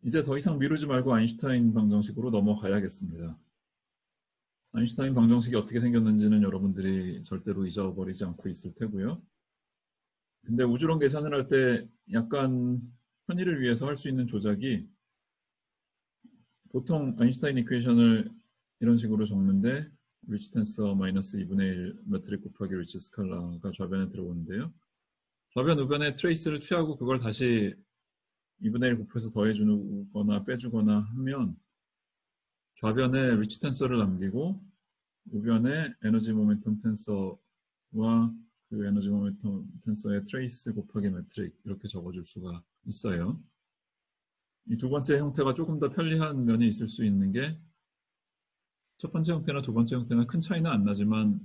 이제 더 이상 미루지 말고 아인슈타인 방정식으로 넘어가야겠습니다. 아인슈타인 방정식이 어떻게 생겼는지는 여러분들이 절대로 잊어버리지 않고 있을 테고요. 근데 우주론 계산을 할 때 약간 편의를 위해서 할 수 있는 조작이, 보통 아인슈타인 이퀘이션을 이런 식으로 적는데 리치 텐서 마이너스 2분의 1 매트릭 곱하기 리치 스칼라가 좌변에 들어오는데요. 좌변 우변의 트레이스를 취하고 그걸 다시 2분의 1 곱해서 더해주거나 빼주거나 하면 좌변에 리치 텐서를 남기고 우변에 에너지 모멘텀 텐서와 그 에너지 모멘텀 텐서의 트레이스 곱하기 매트릭, 이렇게 적어줄 수가 있어요. 이 두 번째 형태가 조금 더 편리한 면이 있을 수 있는 게, 첫 번째 형태나 두 번째 형태나 큰 차이는 안 나지만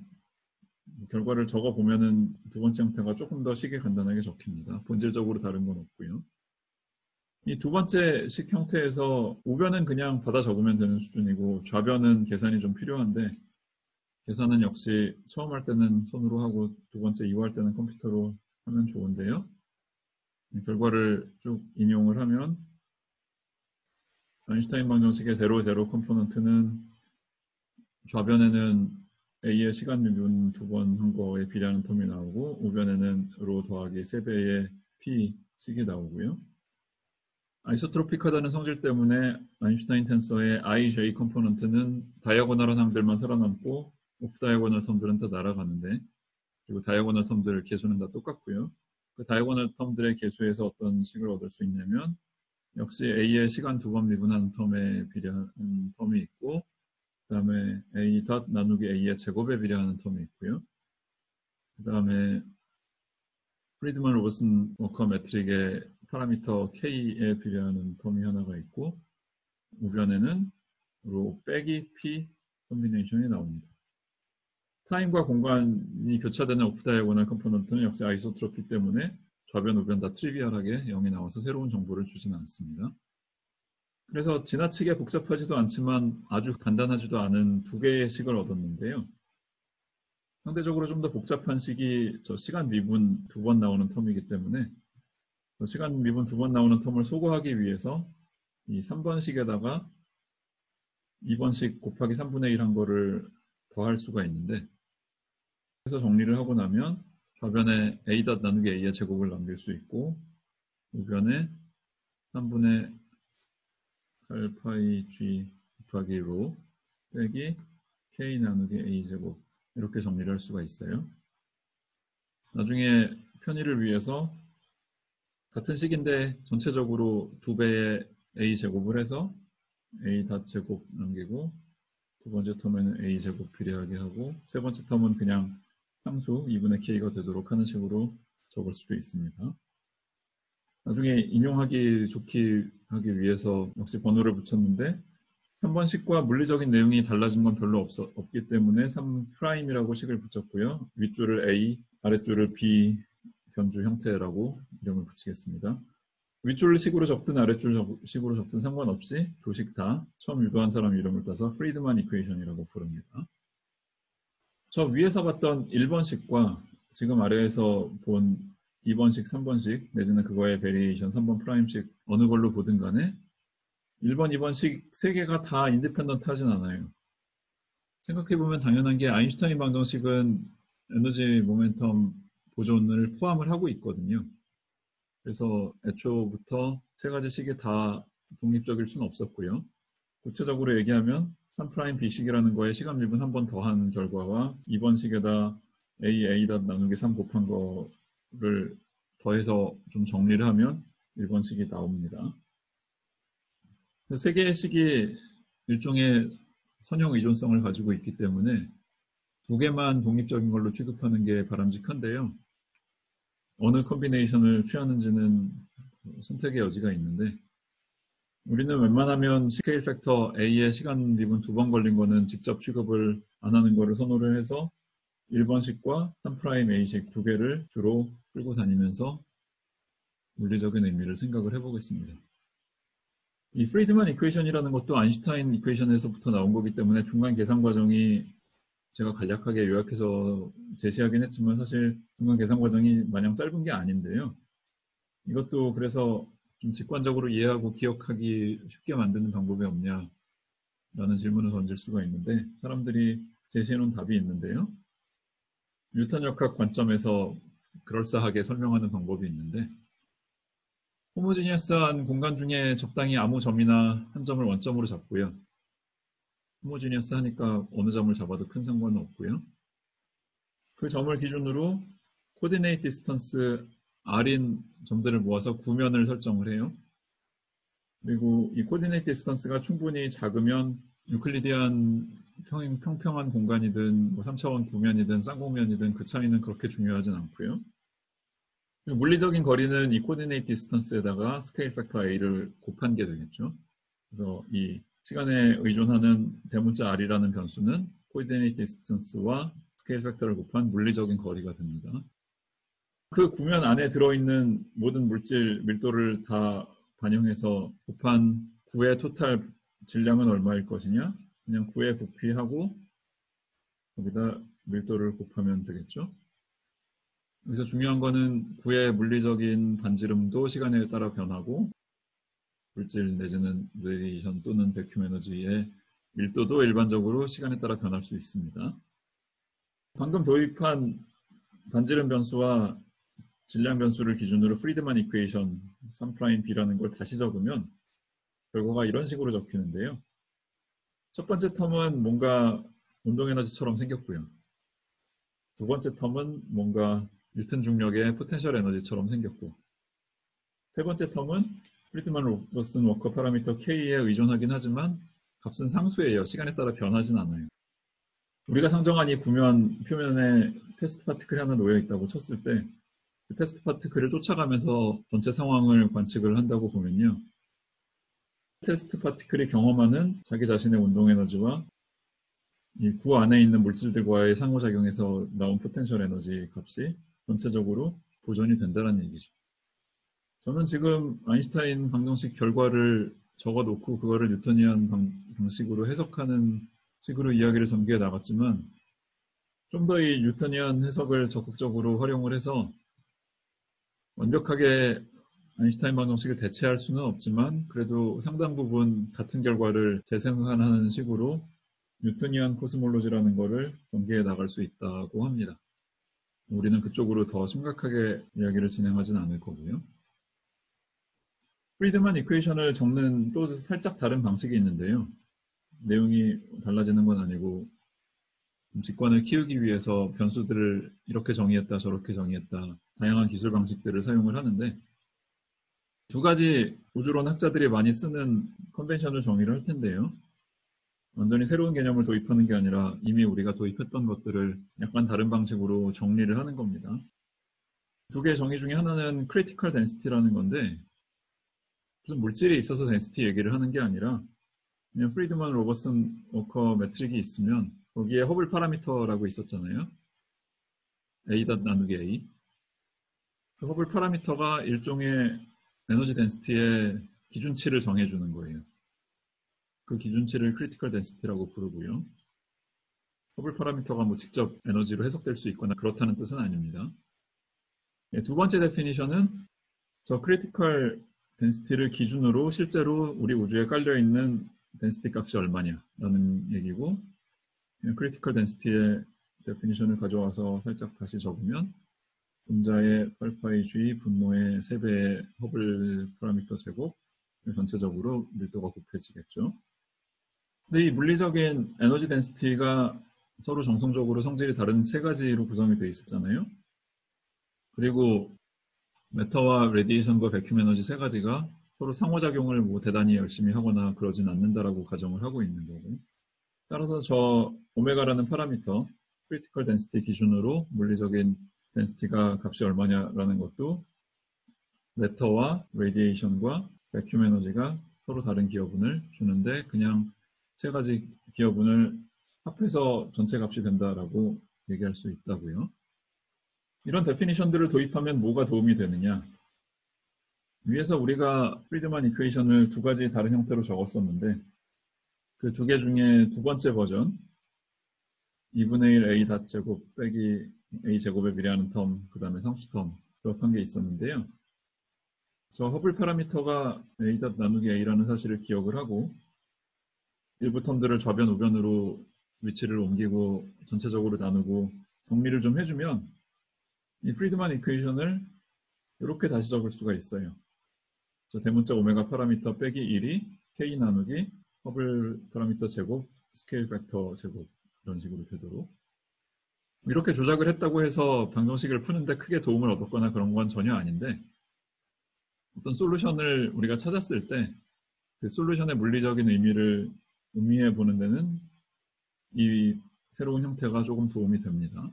결과를 적어보면은 두 번째 형태가 조금 더 식이 간단하게 적힙니다. 본질적으로 다른 건 없고요. 이 두 번째 식 형태에서 우변은 그냥 받아 적으면 되는 수준이고 좌변은 계산이 좀 필요한데, 계산은 역시 처음 할 때는 손으로 하고 두 번째 이후할 때는 컴퓨터로 하면 좋은데요. 결과를 쭉 인용을 하면 아인슈타인 방정식의 0, 0 컴포넌트는 좌변에는 A의 시간 미분 두 번 한 거에 비례하는 텀이 나오고 우변에는 로 더하기 3배의 P 식이 나오고요. 아이소트로픽하다는 성질 때문에 아인슈타인 텐서의 IJ 컴포넌트는 다이아고널한 항들만 살아남고 오프 다이아고널 텀들은 다 날아가는데, 그리고 다이아고널 텀들 개수는 다 똑같고요. 그 다이아고널 텀들의 개수에서 어떤 식을 얻을 수 있냐면, 역시 A의 시간 두 번 미분한 텀에 비례하는 텀이 있고, 그 다음에 A 닷 나누기 A의 제곱에 비례하는 텀이 있고요. 그 다음에 프리드만 로버슨 워커 매트릭의 파라미터 K에 비례하는 텀이 하나가 있고, 우변에는 로 빼기 P 콤비네이션이 나옵니다. 타임과 공간이 교차되는 오프 다이아고널 컴포넌트는 역시 아이소트로피 때문에 좌변, 우변 다 트리비얼하게 0이 나와서 새로운 정보를 주지는 않습니다. 그래서 지나치게 복잡하지도 않지만 아주 간단하지도 않은 두 개의 식을 얻었는데요. 상대적으로 좀 더 복잡한 식이 저 시간 미분 두 번 나오는 텀이기 때문에 시간 미분 두 번 나오는 텀을 소거하기 위해서 이 3번식에다가 2번식 곱하기 3분의 1 한 거를 더할 수가 있는데, 그래서 정리를 하고 나면 좌변에 A 닷 나누기 A의 제곱을 남길 수 있고 우변에 3분의 8파이 G 곱하기 로 빼기 K 나누기 A 제곱, 이렇게 정리를 할 수가 있어요. 나중에 편의를 위해서 같은 식인데 전체적으로 2배의 A 제곱을 해서 A 닷 제곱 남기고 두 번째 텀에는 A 제곱 비례하게 하고 세 번째 텀은 그냥 상수 2분의 K가 되도록 하는 식으로 적을 수도 있습니다. 나중에 인용하기 좋게 하기 위해서 역시 번호를 붙였는데 3번식과 물리적인 내용이 달라진 건 별로 없기 때문에 3'이라고 식을 붙였고요. 윗줄을 A, 아랫줄을 B 변주 형태라고 이름을 붙이겠습니다. 윗줄 식으로 적든 아랫줄 식으로 적든 상관없이 두 식 다 처음 유도한 사람 이름을 따서 프리드만 이퀘이션이라고 부릅니다. 저 위에서 봤던 1번식과 지금 아래에서 본 2번식, 3번식 내지는 그거의 베리에이션 3번 프라임식 어느 걸로 보든 간에 1번, 2번식 세 개가 다 인디펜던트 하진 않아요. 생각해보면 당연한 게 아인슈타인 방정식은 에너지 모멘텀 보존을 포함을 하고 있거든요. 그래서 애초부터 세 가지 식이 다 독립적일 수는 없었고요. 구체적으로 얘기하면 3' B식이라는 거에 시간 미분 한 번 더한 결과와 2번 식에다 A 닷 나누기 3 곱한 거를 더해서 좀 정리를 하면 1번 식이 나옵니다. 세 개의 식이 일종의 선형 의존성을 가지고 있기 때문에 두 개만 독립적인 걸로 취급하는 게 바람직한데요. 어느 컨비네이션을 취하는지는 선택의 여지가 있는데, 우리는 웬만하면 스케일 팩터 A의 시간 미분 두 번 걸린 거는 직접 취급을 안 하는 거를 선호를 해서 1번식과 3' A식 두 개를 주로 끌고 다니면서 물리적인 의미를 생각을 해보겠습니다. 이 프리드만 이퀘이션이라는 것도 아인슈타인 이퀘이션에서부터 나온 거기 때문에 중간 계산 과정이 제가 간략하게 요약해서 제시하긴 했지만 사실 중간 계산 과정이 마냥 짧은 게 아닌데요. 이것도 그래서 좀 직관적으로 이해하고 기억하기 쉽게 만드는 방법이 없냐 라는 질문을 던질 수가 있는데 사람들이 제시해놓은 답이 있는데요. 뉴턴 역학 관점에서 그럴싸하게 설명하는 방법이 있는데 호모지니어스한 공간 중에 적당히 아무 점이나 한 점을 원점으로 잡고요. 호모지니어스 하니까 어느 점을 잡아도 큰 상관은 없고요. 그 점을 기준으로 코디네이트 디스턴스 R인 점들을 모아서 구면을 설정을 해요. 그리고 이 코디네이트 디스턴스가 충분히 작으면 유클리디안 평평한 공간이든 뭐 3차원 구면이든 쌍공면이든 그 차이는 그렇게 중요하진 않고요. 물리적인 거리는 이 코디네이트 디스턴스에다가 스케일 팩터 A를 곱한 게 되겠죠. 그래서 이 시간에 의존하는 대문자 R이라는 변수는 코디네이트 디스턴스와 스케일 팩터를 곱한 물리적인 거리가 됩니다. 그 구면 안에 들어있는 모든 물질 밀도를 다 반영해서 곱한 구의 토탈 질량은 얼마일 것이냐? 그냥 구의 부피하고 거기다 밀도를 곱하면 되겠죠. 여기서 중요한 거는 구의 물리적인 반지름도 시간에 따라 변하고 물질 내지는 레디에이션 또는 백큐 에너지의 밀도도 일반적으로 시간에 따라 변할 수 있습니다. 방금 도입한 반지름 변수와 질량 변수를 기준으로 프리드만 이퀘이션 3'B라는 걸 다시 적으면 결과가 이런 식으로 적히는데요. 첫 번째 텀은 뭔가 운동에너지처럼 생겼고요. 두 번째 텀은 뭔가 뉴턴 중력의 포텐셜 에너지처럼 생겼고 세 번째 텀은 프리드만 로버슨 워커 파라미터 K에 의존하긴 하지만 값은 상수예요. 시간에 따라 변하진 않아요. 우리가 상정한 이 구면 표면에 테스트 파티클이 하나 놓여 있다고 쳤을 때 그 테스트 파티클을 쫓아가면서 전체 상황을 관측을 한다고 보면요. 테스트 파티클이 경험하는 자기 자신의 운동 에너지와 이 구 안에 있는 물질들과의 상호작용에서 나온 포텐셜 에너지 값이 전체적으로 보존이 된다는 얘기죠. 저는 지금 아인슈타인 방정식 결과를 적어놓고 그거를 뉴턴이안 방식으로 해석하는 식으로 이야기를 전개해 나갔지만 좀 더 이 뉴턴이안 해석을 적극적으로 활용을 해서 완벽하게 아인슈타인 방정식을 대체할 수는 없지만 그래도 상당 부분 같은 결과를 재생산하는 식으로 뉴턴이안 코스몰로지라는 거를 전개해 나갈 수 있다고 합니다. 우리는 그쪽으로 더 심각하게 이야기를 진행하진 않을 거고요. 프리드만 이퀘이션을 적는 또 살짝 다른 방식이 있는데요. 내용이 달라지는 건 아니고 직관을 키우기 위해서 변수들을 이렇게 정의했다 저렇게 정의했다 다양한 기술 방식들을 사용을 하는데 두 가지 우주론 학자들이 많이 쓰는 컨벤션을 정의를 할 텐데요. 완전히 새로운 개념을 도입하는 게 아니라 이미 우리가 도입했던 것들을 약간 다른 방식으로 정리를 하는 겁니다. 두 개의 정의 중에 하나는 크리티컬 덴시티라는 건데 무슨 물질이 있어서 덴시티 얘기를 하는 게 아니라 그냥 프리드만 로버슨 워커 매트릭이 있으면 거기에 허블 파라미터라고 있었잖아요. A 닷 나누기 A. 그 허블 파라미터가 일종의 에너지 덴시티의 기준치를 정해주는 거예요. 그 기준치를 크리티컬 덴시티라고 부르고요. 허블 파라미터가 뭐 직접 에너지로 해석될 수 있거나 그렇다는 뜻은 아닙니다. 두 번째 데피니션은 저 크리티컬 덴시티를 기준으로 실제로 우리 우주에 깔려있는 덴시티 값이 얼마냐라는 얘기고 크리티컬 덴시티의 데피니션을 가져와서 살짝 다시 적으면 분자의 8πg 분모의 3배의 허블 파라미터 제곱 전체적으로 밀도가 곱해지겠죠. 근데 이 물리적인 에너지 덴시티가 서로 정성적으로 성질이 다른 세 가지로 구성이 되어 있었잖아요. 그리고 매터와 레디에이션과 백큐 에너지 세 가지가 서로 상호작용을 뭐 대단히 열심히 하거나 그러진 않는다라고 가정을 하고 있는 거고. 따라서 저 오메가라는 파라미터, 크리티컬 덴시티 기준으로 물리적인 덴시티가 값이 얼마냐라는 것도 매터와 레디에이션과 백큐 에너지가 서로 다른 기여분을 주는데 그냥 세 가지 기여분을 합해서 전체 값이 된다라고 얘기할 수 있다고요. 이런 데피니션들을 도입하면 뭐가 도움이 되느냐? 위에서 우리가 프리드만 이퀘이션을 두 가지 다른 형태로 적었었는데 그 두 개 중에 두 번째 버전 2분의 1 a 닷 제곱 빼기 a 제곱에 비례하는 텀 그 다음에 상수 텀 조합한 게 있었는데요. 저 허블 파라미터가 a 나누기 a라는 사실을 기억을 하고 일부 텀들을 좌변, 우변으로 위치를 옮기고 전체적으로 나누고 정리를 좀 해주면 이 프리드만 이퀘이션을 이렇게 다시 적을 수가 있어요. 저 대문자 오메가 파라미터 빼기 1이 k 나누기 허블 파라미터 제곱 스케일 팩터 제곱 이런 식으로 되도록 이렇게 조작을 했다고 해서 방정식을 푸는데 크게 도움을 얻었거나 그런 건 전혀 아닌데 어떤 솔루션을 우리가 찾았을 때 그 솔루션의 물리적인 의미를 음미해 보는 데는 이 새로운 형태가 조금 도움이 됩니다.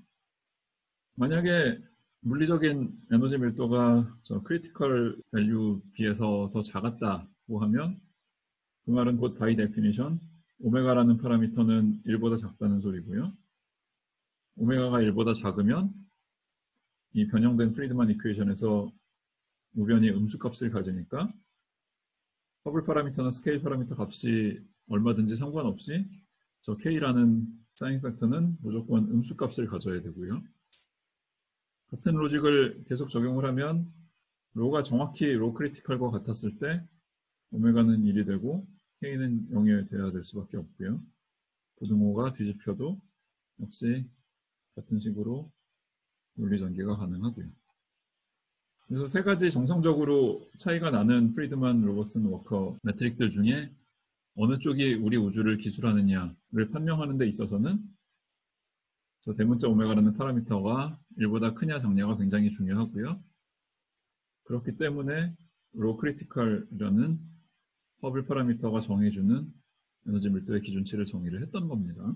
만약에 물리적인 에너지 밀도가 저 크리티컬 밸류 비해서 더 작았다고 하면 그 말은 곧 바이 데피니션 오메가라는 파라미터는 1보다 작다는 소리고요. 오메가가 1보다 작으면 이 변형된 프리드만 이퀘이션에서 우변이 음수값을 가지니까 허블 파라미터나 스케일 파라미터 값이 얼마든지 상관없이 저 K라는 사인 팩터는 무조건 음수값을 가져야 되고요. 같은 로직을 계속 적용을 하면 로가 정확히 로 크리티컬과 같았을 때 오메가는 1이 되고 K는 0이 돼야 될 수밖에 없고요. 부등호가 뒤집혀도 역시 같은 식으로 논리 전개가 가능하고요. 그래서 세 가지 정성적으로 차이가 나는 프리드만, 로버슨, 워커 매트릭들 중에 어느 쪽이 우리 우주를 기술하느냐를 판명하는 데 있어서는 저 대문자 오메가라는 파라미터가 1보다 크냐 작냐가 굉장히 중요하고요. 그렇기 때문에 로 크리티컬이라는 허블 파라미터가 정해주는 에너지 밀도의 기준치를 정의를 했던 겁니다.